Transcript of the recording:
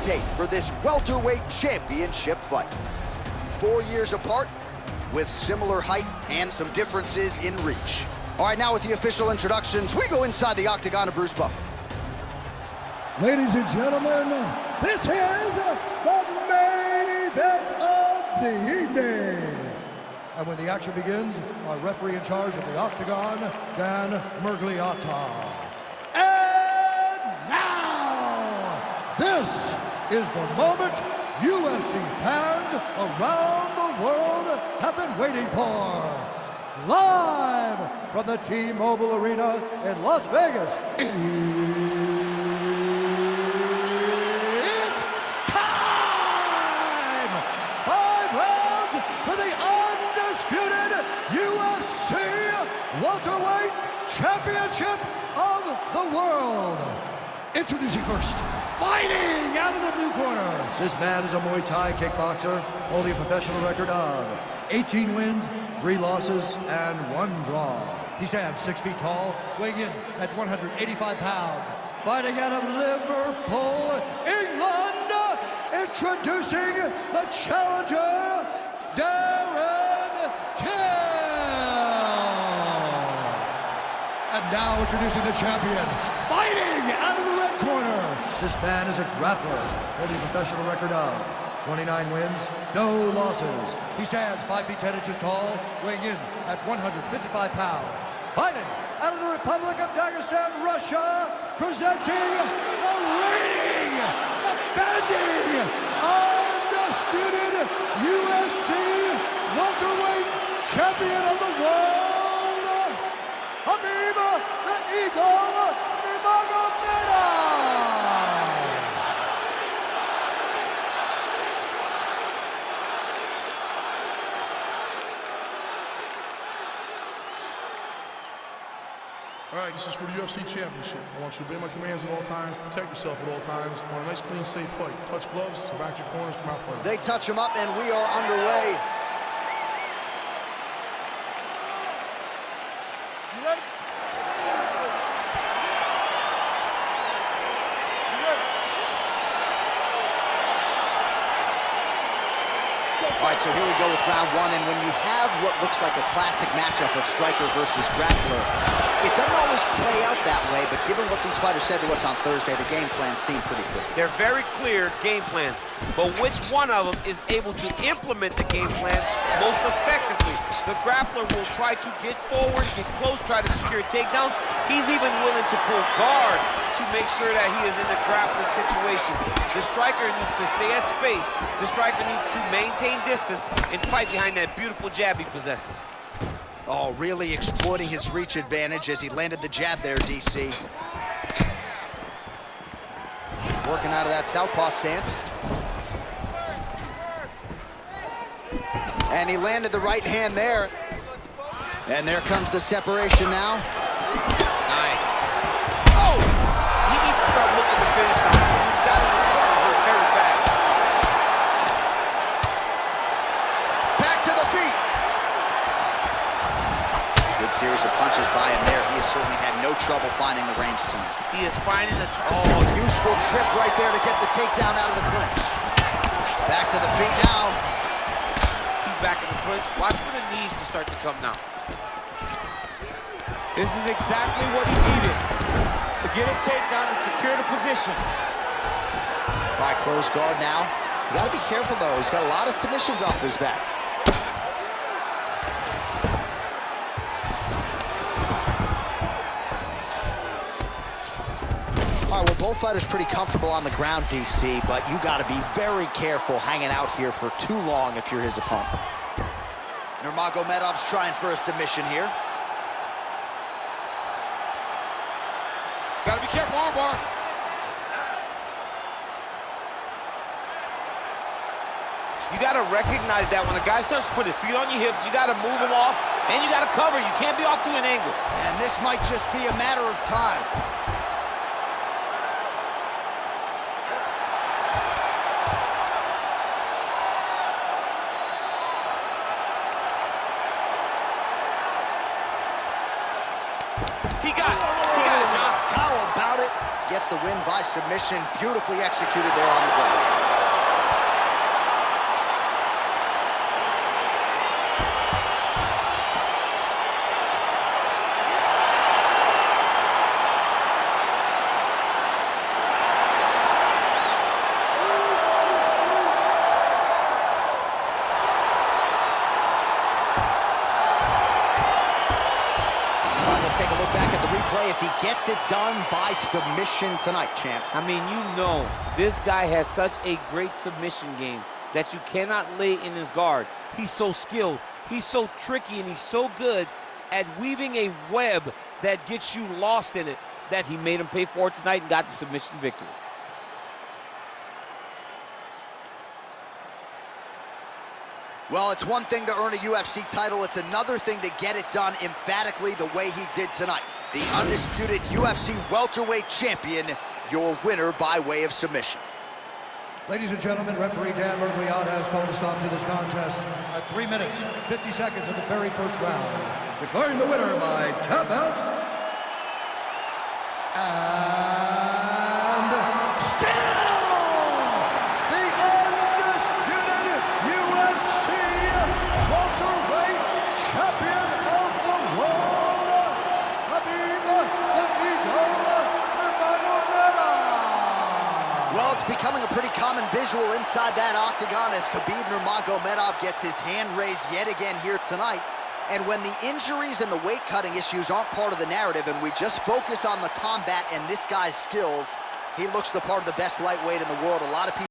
tape for this welterweight championship fight. 4 years apart, with similar height and some differences in reach. All right, now with the official introductions, we go inside the octagon of Bruce Buffer. Ladies and gentlemen, this is the main event of the evening. And when the action begins, our referee in charge of the octagon, Dan Murgliata. And now, this is the moment UFC fans around the world have been waiting for. Live from the T-Mobile Arena in Las Vegas. Welterweight Championship of the World. Introducing first, fighting out of the blue corner. This man is a Muay Thai kickboxer, holding a professional record of 18 wins, 3 losses, and 1 draw. He stands 6 feet tall, weighing in at 185 pounds. Fighting out of Liverpool, England. Introducing the challenger, Darren. And now introducing the champion, fighting out of the red corner. This man is a grappler, holding a professional record of 29 wins, no losses. He stands 5 feet 10 inches tall, weighing in at 155 pounds. Fighting out of the Republic of Dagestan, Russia, presenting the reigning, defending, undisputed UFC welterweight champion of the world, Khabib, the Eagle, Nurmagomedov! All right, this is for the UFC Championship. I want you to obey my commands at all times, protect yourself at all times. I want a nice, clean, safe fight. Touch gloves, back your corners, come out fighting. They touch him up, and we are underway. All right, so here we go with round one, and when you have what looks like a classic matchup of striker versus grappler, it doesn't always play out that way, but given what these fighters said to us on Thursday, the game plan seemed pretty clear. They're very clear game plans, but which one of them is able to implement the game plan most effectively? The grappler will try to get forward, get close, try to secure takedowns. He's even willing to pull guard to make sure that he is in a grappling situation. The striker needs to stay at space. The striker needs to maintain distance and fight behind that beautiful jab he possesses. Oh, really exploiting his reach advantage as he landed the jab there, DC. Working out of that southpaw stance. And he landed the right hand there. And there comes the separation now. Nice. Oh! He needs to start looking to finish now because he's got him hurt very bad. Back to the feet. Good series of punches by him there. He has certainly had no trouble finding the range tonight. He is finding the... Oh, useful trip right there to get the takedown out of the clinch. Back to the feet now. He's back in the clinch. Watch for the knees to start to come now. This is exactly what he needed to get a takedown and secure the position. By close guard now. You gotta be careful though. He's got a lot of submissions off his back. All right, well, both fighters pretty comfortable on the ground, DC, but you gotta be very careful hanging out here for too long if you're his opponent. Nurmagomedov's trying for a submission here. Gotta be careful, armbar. You gotta recognize that when a guy starts to put his feet on your hips, you gotta move him off, and you gotta cover. You can't be off to an angle. And this might just be a matter of time. He got it, John. How about it? Gets the win by submission. Beautifully executed there on the ground. he gets it done by submission tonight, champ. I mean, you know, this guy has such a great submission game that you cannot lay in his guard. He's so skilled, he's so tricky, and he's so good at weaving a web that gets you lost in it that he made him pay for it tonight and got the submission victory. Well, it's one thing to earn a UFC title. It's another thing to get it done emphatically the way he did tonight. The undisputed UFC welterweight champion, your winner by way of submission. Ladies and gentlemen, referee Dan Mergliata has called a stop to this contest at 3 minutes, 50 seconds of the very first round. Declaring the winner by tap out. And still the undisputed UFC welterweight champion of the world, Khabib the Eagle Nurmagomedov. Well, it's becoming a pretty common visual inside that octagon as Khabib Nurmagomedov gets his hand raised yet again here tonight. And when the injuries and the weight-cutting issues aren't part of the narrative and we just focus on the combat and this guy's skills, he looks the part of the best lightweight in the world. A lot of people